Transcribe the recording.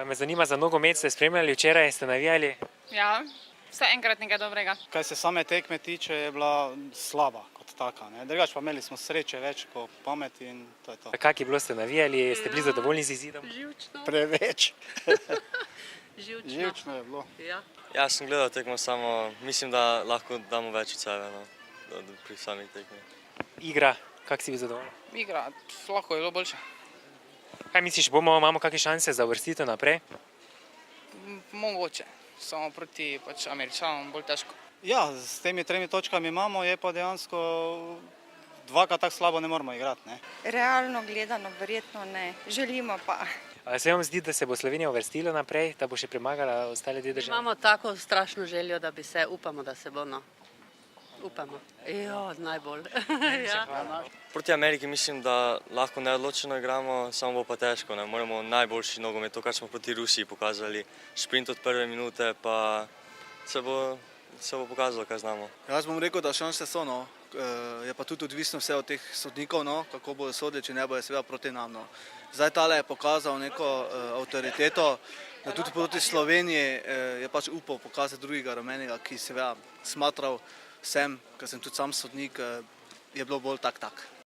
Me zanima za nogomet, ste spremljali včeraj, ste navijali? Ja, vse enkrat nekaj dobrega. Kaj se same tekme tiče, je bila slaba kot taka. Drugače pa imeli smo sreče več kot pameti in to je to. Kak je bilo, ste navijali, ste bili zadovoljni z izidom? Živčno. Preveč. Živčno. Je bilo. Ja. Ja, sem gledal tekmo, samo mislim, da lahko damo več od sebe pri samih tekmi. Igra, kak si bil zadovoljen? Igra, lahko je bilo boljše. Kaj misliš, imamo kakšne šanse za uvrstitev naprej? Mogoče, samo proti Američanom bolj težko. Ja, s temi 3 točkami imamo, je pa dejansko dvakrat tako slabo ne moramo igrati. Realno gledano verjetno ne, želimo pa. A se vam zdi, da se bo Slovenija uvrstila naprej, da bo še premagala ostale dve države? Imamo tako strašno željo, da bi se, upamo, da se bo, no. Upamo. Najbolj. Ja. Proti Ameriki mislim, da lahko neodločeno igramo, samo bo pa težko. Moramo najboljši nogomet, to kar smo proti Rusiji pokazali, šprint od prve minute, pa se bo pokazalo, kaj znamo. Jaz bom rekel, da šanse so, je pa tudi odvisno vse od teh sodnikov, kako bodo sodili, če ne bojo seveda proti nam. Zdaj tale je pokazal neko avtoriteto, da tudi proti Sloveniji je pač upal pokazati drugega rumenega, ki seveda smatral sem, ker sem tudi sam sodnik, je bilo bolj tak.